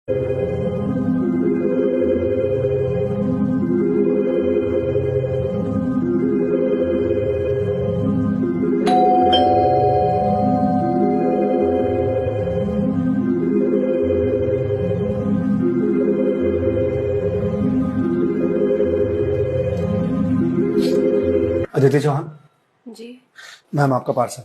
अदिति चौहान। जी ma'am आपका parcel.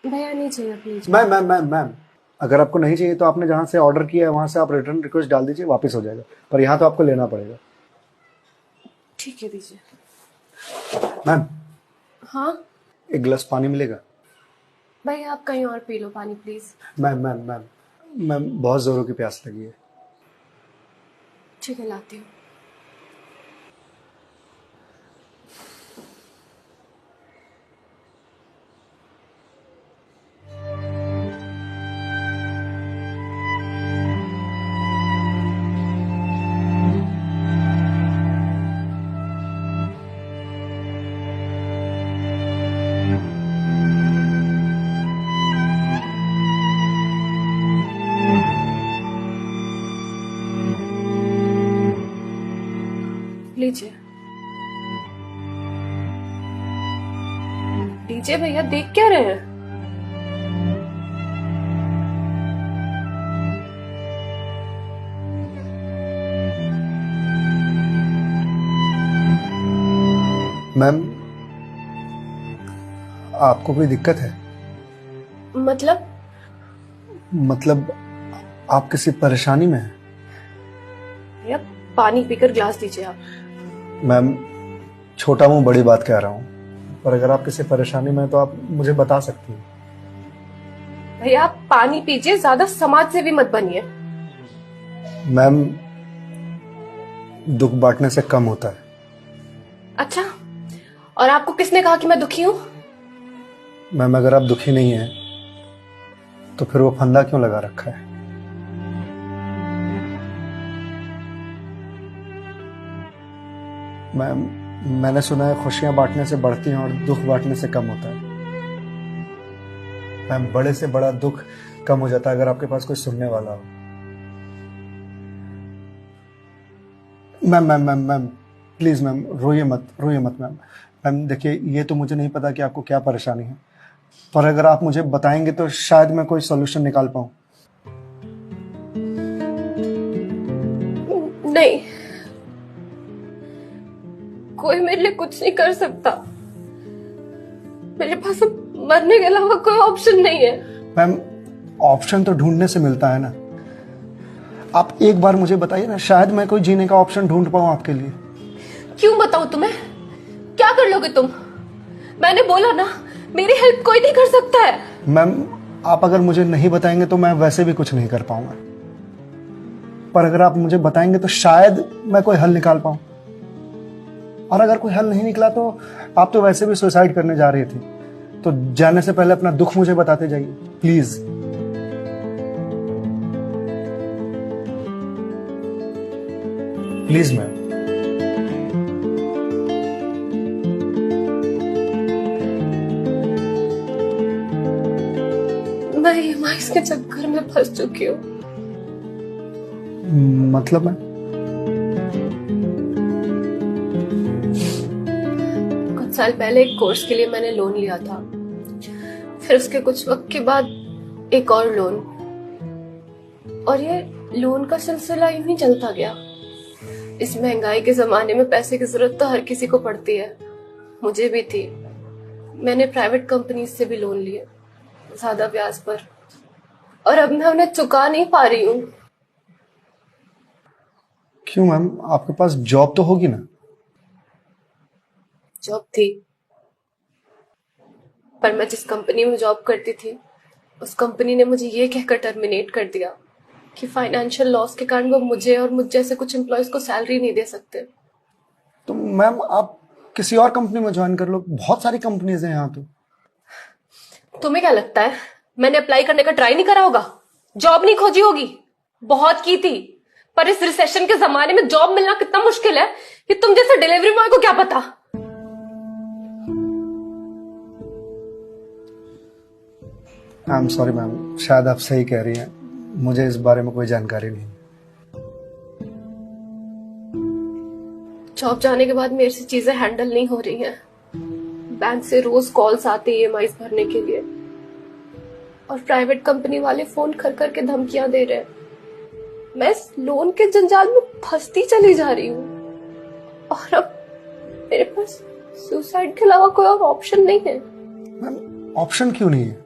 भैया, नहीं चाहिए प्लीज। मैम अगर आपको नहीं चाहिए तो आपने जहाँ से ऑर्डर किया है वहाँ से आप रिटर्न रिक्वेस्ट डाल दीजिए, वापस हो जाएगा, पर यहाँ तो आपको लेना पड़ेगा। ठीक है, दीजिए। मैम हाँ एक गिलास पानी मिलेगा? भैया, आप कहीं और पी लो पानी प्लीज। मैम बहुत ज़ोरों की प्यास लगी है। ठीक है, लाती हूँ। लीजिए लीजिए भैया, देख क्या रहे हैं? मैम आपको कोई दिक्कत है? मतलब आप किसी परेशानी में हैं? भैया, पानी पीकर ग्लास दीजिए आप। मैम छोटा मुंह बड़ी बात कह रहा हूँ, पर अगर आप किसी परेशानी में हैं तो आप मुझे बता सकती हैं। भैया, आप पानी पीजिए, ज्यादा समाज से भी मत बनिए। मैम दुख बांटने से कम होता है। अच्छा, और आपको किसने कहा कि मैं दुखी हूँ? मैम अगर आप दुखी नहीं हैं तो फिर वो फंदा क्यों लगा रखा है? मैम मैंने सुना है खुशियां बांटने से बढ़ती हैं और दुख बांटने से कम होता है। मैम बड़े से बड़ा दुख कम हो जाता है अगर आपके पास कोई सुनने वाला हो। मैम प्लीज मैम रोइए मत मैम देखिए, ये तो मुझे नहीं पता कि आपको क्या परेशानी है, पर अगर आप मुझे बताएंगे तो शायद मैं कोई सॉल्यूशन निकाल पाऊं। नहीं, कोई मेरे लिए कुछ नहीं कर सकता। मेरे पास अब मरने के अलावा कोई ऑप्शन नहीं है। मैम ऑप्शन तो ढूंढने से मिलता है ना। आप एक बार मुझे बताइए ना, शायद मैं कोई जीने का ऑप्शन ढूंढ पाऊं आपके लिए। क्यों बताऊं तुम्हें? क्या कर लोगे तुम? मैंने बोला ना, मेरी हेल्प कोई नहीं कर सकता है। मैम आप अगर मुझे नहीं बताएंगे तो मैं वैसे भी कुछ नहीं कर पाऊंगा, पर अगर आप मुझे बताएंगे तो शायद मैं कोई हल निकाल पाऊं। और अगर कोई हल नहीं निकला तो आप तो वैसे भी सुसाइड करने जा रही थी, तो जाने से पहले अपना दुख मुझे बताते जाइए प्लीज। Please ma'am. मैं ईएमआईस के चक्कर में फंस चुकी हूँ। मतलब मैं कुछ साल पहले एक कोर्स के लिए मैंने लोन लिया था, फिर उसके कुछ वक्त के बाद एक और लोन, और ये लोन का सिलसिला यूं ही चलता गया। इस महंगाई के जमाने में पैसे की जरूरत तो हर किसी को पड़ती है, मुझे भी थी। मैंने प्राइवेट कंपनी से भी लोन लिए, ज्यादा ब्याज पर, और अब मैं उन्हें चुका नहीं पा रही हूँ। क्यों मैम, आपके पास जॉब तो होगी ना? जॉब थी, पर मैं जिस कंपनी में जॉब करती थी उस कंपनी ने मुझे ये कहकर टर्मिनेट कर दिया कि फाइनेंशियल लॉस के कारण वो मुझे और मुझ जैसे कुछ एम्प्लॉयज को सैलरी नहीं दे सकते। तो मैम आप किसी और कंपनी में ज्वाइन कर लो, बहुत सारी कंपनीज हैं यहाँ तो। तुम्हें क्या लगता है मैंने अप्लाई करने का ट्राई नहीं करा होगा? जॉब नहीं खोजी होगी? बहुत की थी, पर इस रिसेशन के जमाने में जॉब मिलना कितना मुश्किल है कि तुम जैसे डिलीवरी बॉय को क्या पता। आई एम सॉरी मैम, शायद आप सही कह रही हैं, मुझे इस बारे में कोई जानकारी नहीं है। जॉब जाने के बाद मेरे से चीजें हैंडल नहीं हो रही हैं। बैंक से रोज कॉल्स आते ईएमआईज भरने के लिए, और प्राइवेट कंपनी वाले फोन कर कर के धमकियां दे रहे हैं। मैं इस लोन के जंजाल में फंसती चली जा रही हूँ, और अब मेरे पास सुसाइड के अलावा कोई और ऑप्शन नहीं है। मैम, ऑप्शन क्यों नहीं है?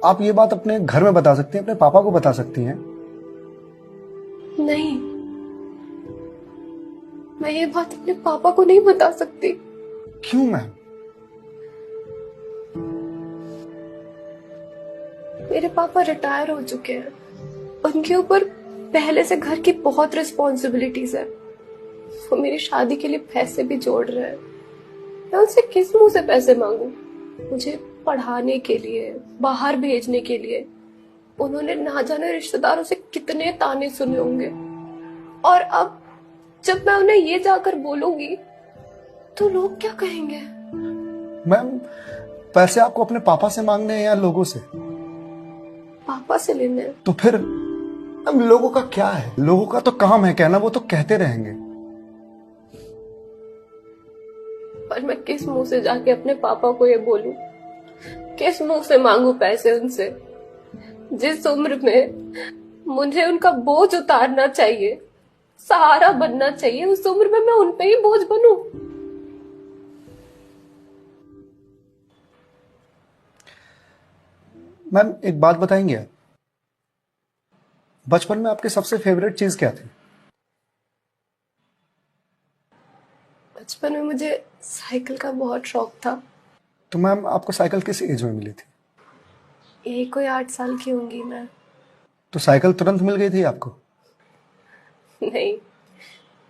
आप ये बात अपने घर में बता सकती हैं, अपने पापा को बता सकती हैं। नहीं, मैं ये बात अपने पापा को नहीं बता सकती। क्यों मैम? मेरे पापा रिटायर हो चुके हैं, उनके ऊपर पहले से घर की बहुत रिस्पॉन्सिबिलिटीज है। वो मेरी शादी के लिए पैसे भी जोड़ रहे हैं। मैं उनसे किस मुंह से पैसे मांगू? मुझे पढ़ाने के लिए, बाहर भेजने के लिए उन्होंने ना जाने रिश्तेदारों से कितने ताने सुने होंगे, और अब जब मैं उन्हें ये जाकर बोलूंगी तो लोग क्या कहेंगे? मैम, पैसे आपको अपने पापा से मांगने हैं या लोगों से? पापा से लेने हैं। तो फिर अब लोगों का क्या है? लोगों का तो काम है कहना, वो तो कहते रहेंगे। पर मैं किस मुंह से जाके अपने पापा को ये बोलूं? किस मुंह से मांगू पैसे उनसे? जिस उम्र में मुझे उनका बोझ उतारना चाहिए, सहारा बनना चाहिए, उस उम्र में मैं उन पे ही बोझ बनूं? मैम, एक बात बताएंगे आप? बचपन में आपकी सबसे फेवरेट चीज क्या थी? बचपन में मुझे साइकिल का बहुत शौक था। तो मैम, आपको साइकिल किस एज में मिली थी? यही कोई 8 साल की होंगी मैं। तो साइकिल तुरंत मिल गई थी आपको? नहीं,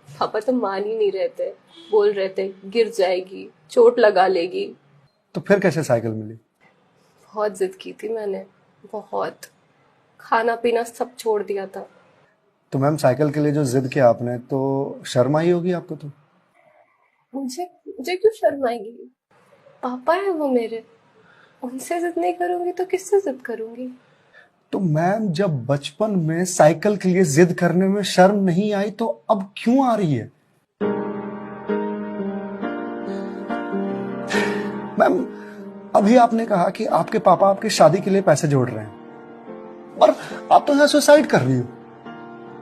पापा तो मान ही नहीं रहते, बोल रहे थे गिर जाएगी, चोट लगा लेगी। तो फिर कैसे साइकिल मिली? बहुत जिद की थी मैंने, बहुत। खाना पीना सब छोड़ दिया था। तो मैम, साइकिल के लिए जो जिद किया आपने, तो शर्म आई होगी आपको? तो मुझे मुझे क्यों शर्म आएगी? पापा है वो मेरे, उनसे जिद नहीं करूंगी तो किससे जिद करूंगी? तो मैम, जब बचपन में साइकिल के लिए जिद करने में शर्म नहीं आई, तो अब क्यों आ रही है? मैम, अभी आपने कहा कि आपके पापा आपकी शादी के लिए पैसे जोड़ रहे हैं, पर आप तो यहाँ सुसाइड कर रही हो,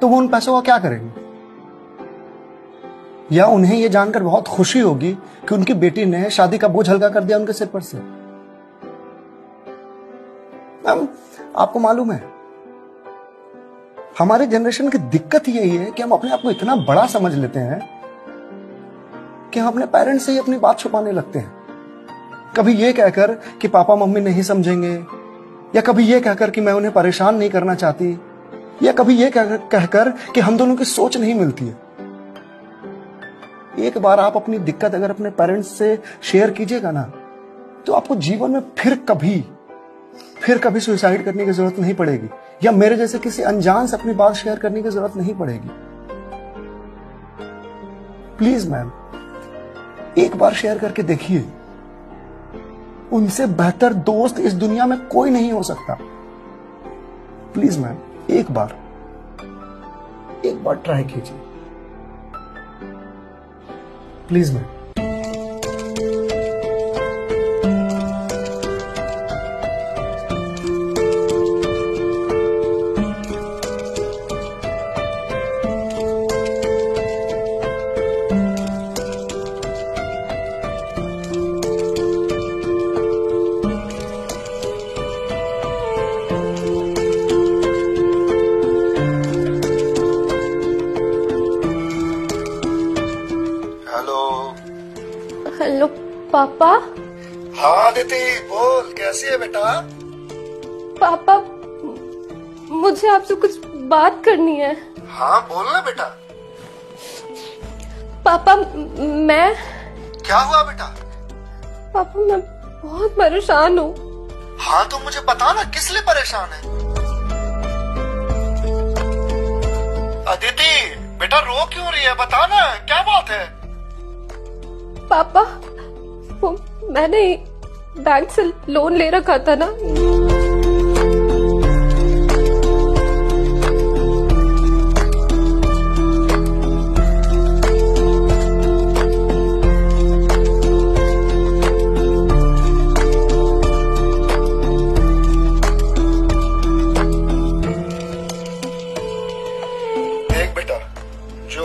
तो वो उन पैसों का क्या करेंगे? या उन्हें ये जानकर बहुत खुशी होगी कि उनकी बेटी ने शादी का बोझ हल्का कर दिया उनके सिर पर से। मैम, आपको मालूम है, हमारे जनरेशन की दिक्कत यही है कि हम अपने आप को इतना बड़ा समझ लेते हैं कि हम अपने पेरेंट्स से ही अपनी बात छुपाने लगते हैं। कभी ये कहकर कि पापा मम्मी नहीं समझेंगे, या कभी ये कहकर कि मैं उन्हें परेशान नहीं करना चाहती, या कभी ये कहकर कि हम दोनों की सोच नहीं मिलती है। एक बार आप अपनी दिक्कत अगर अपने पेरेंट्स से शेयर कीजिएगा ना, तो आपको जीवन में फिर कभी सुसाइड करने की जरूरत नहीं पड़ेगी, या मेरे जैसे किसी अनजान से अपनी बात शेयर करने की जरूरत नहीं पड़ेगी। प्लीज मैम, एक बार शेयर करके देखिए। उनसे बेहतर दोस्त इस दुनिया में कोई नहीं हो सकता। प्लीज मैम, एक बार ट्राई कीजिए, प्लीज मैम। हेलो पापा। हाँ दीदी, बोल, कैसी है बेटा? पापा, मुझे आपसे कुछ बात करनी है। हाँ बोल ना बेटा। पापा, मैं क्या हुआ बेटा? पापा, मैं बहुत परेशान हूँ। हाँ तो मुझे बता ना, किस लिए परेशान है? अदिति बेटा, रो क्यों रही है? बता ना, क्या बात है? पापा, वो मैंने बैंक से लोन ले रखा था ना,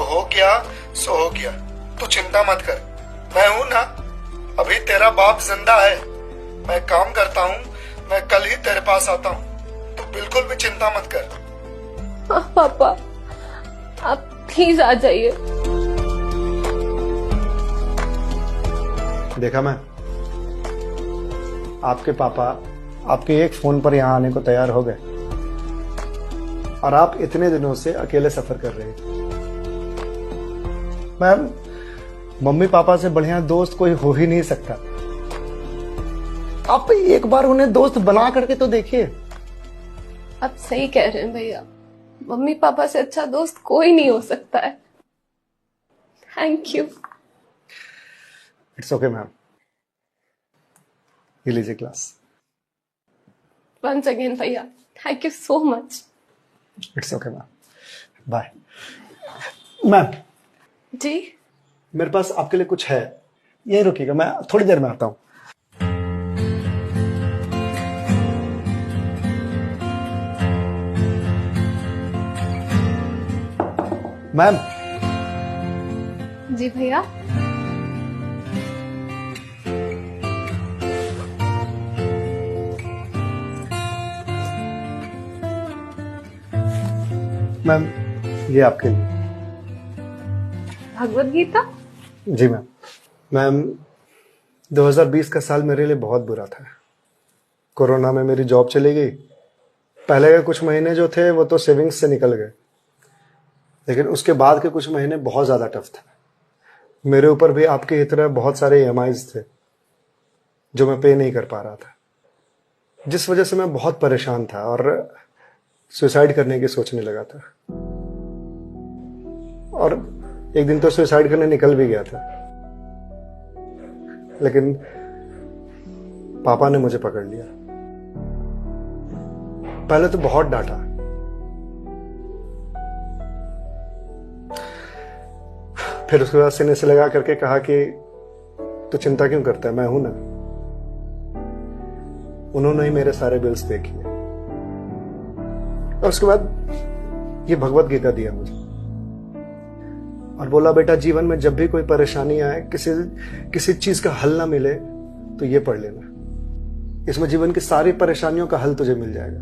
हो गया सो हो गया, तू चिंता मत कर, मैं हूं ना, अभी तेरा बाप जिंदा है, मैं काम करता हूँ, मैं कल ही तेरे पास आता हूँ, तू बिल्कुल भी चिंता मत कर। हाँ पापा, आप प्लीज आ जाइए। देखा मैं, आपके पापा आपके एक फोन पर यहां आने को तैयार हो गए और आप इतने दिनों से अकेले सफर कर रहे थे। मैम, मम्मी पापा से बढ़िया दोस्त कोई हो ही नहीं सकता। आप एक बार उन्हें दोस्त बना करके तो देखिए। आप सही कह रहे हैं भैया, मम्मी पापा से अच्छा दोस्त कोई नहीं हो सकता है। Thank you. It's okay ma'am, ये लीजिए क्लास। वंस अगेन भैया, thank you so much. It's okay ma'am, bye. Ma'am ji? मेरे पास आपके लिए कुछ है, यही रुकिएगा, मैं थोड़ी देर में आता हूं। मैम। जी भैया। मैम, ये आपके लिए। भगवत गीता? जी मैम। मैम, 2020 का साल मेरे लिए बहुत बुरा था। कोरोना में मेरी जॉब चली गई। पहले के कुछ महीने जो थे वो तो सेविंग्स से निकल गए, लेकिन उसके बाद के कुछ महीने बहुत ज़्यादा टफ थे। मेरे ऊपर भी आपके ही तरह बहुत सारे EMIs थे जो मैं पे नहीं कर पा रहा था, जिस वजह से मैं बहुत परेशान था और सुसाइड करने की सोचने लगा था। और एक दिन तो सुसाइड करने निकल भी गया था, लेकिन पापा ने मुझे पकड़ लिया। पहले तो बहुत डांटा, फिर उसके बाद सीने से लगा करके कहा कि तू चिंता क्यों करता है, मैं हूं ना। उन्होंने ही मेरे सारे बिल्स पे किए और उसके बाद ये भगवत गीता दिया मुझे और बोला, बेटा जीवन में जब भी कोई परेशानी आए, किसी चीज का हल ना मिले तो ये पढ़ लेना, इसमें जीवन की सारी परेशानियों का हल तुझे मिल जाएगा।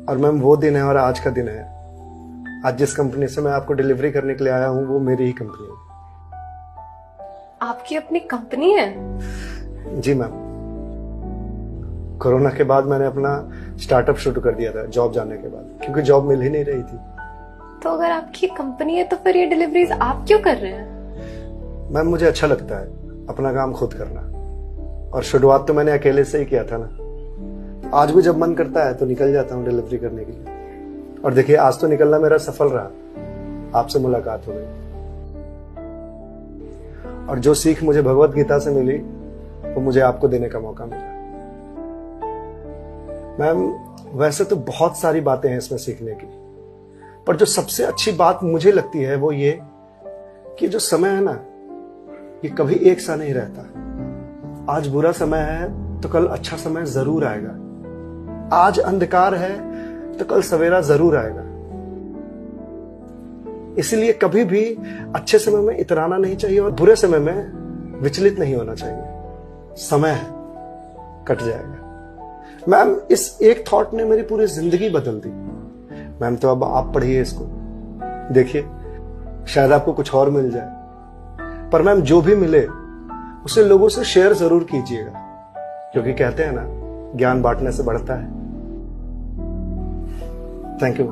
और मैम, वो दिन है और आज का दिन है। आज जिस कंपनी से मैं आपको डिलीवरी करने के लिए आया हूं वो मेरी ही कंपनी है। आपकी अपनी कंपनी है? जी मैम। कोरोना के बाद मैंने अपना स्टार्टअप शुरू कर दिया था जॉब जाने के बाद, क्योंकि जॉब मिल ही नहीं रही थी। तो अगर आपकी कंपनी है तो फिर ये डिलीवरीज आप क्यों कर रहे हैं? मैम, मुझे अच्छा लगता है अपना काम खुद करना, और शुरुआत तो मैंने अकेले से ही किया था ना। आज भी जब मन करता है तो निकल जाता हूँ डिलीवरी करने के लिए। और देखिए, आज तो निकलना मेरा सफल रहा, आपसे मुलाकात हो गई और जो सीख मुझे भगवत गीता से मिली वो मुझे आपको देने का मौका मिला। मैम, वैसे तो बहुत सारी बातें हैं इसमें सीखने की, पर जो सबसे अच्छी बात मुझे लगती है वो ये कि जो समय है ना, ये कभी एक सा नहीं रहता। आज बुरा समय है तो कल अच्छा समय जरूर आएगा। आज अंधकार है तो कल सवेरा जरूर आएगा। इसलिए कभी भी अच्छे समय में इतराना नहीं चाहिए और बुरे समय में विचलित नहीं होना चाहिए। समय है, कट जाएगा। मैम, इस एक थॉट ने मेरी पूरी जिंदगी बदल दी। मैम, तो अब आप पढ़िए इसको, देखिए शायद आपको कुछ और मिल जाए। पर मैम, जो भी मिले उसे लोगों से शेयर जरूर कीजिएगा, क्योंकि कहते हैं ना, ज्ञान बांटने से बढ़ता है। Thank you.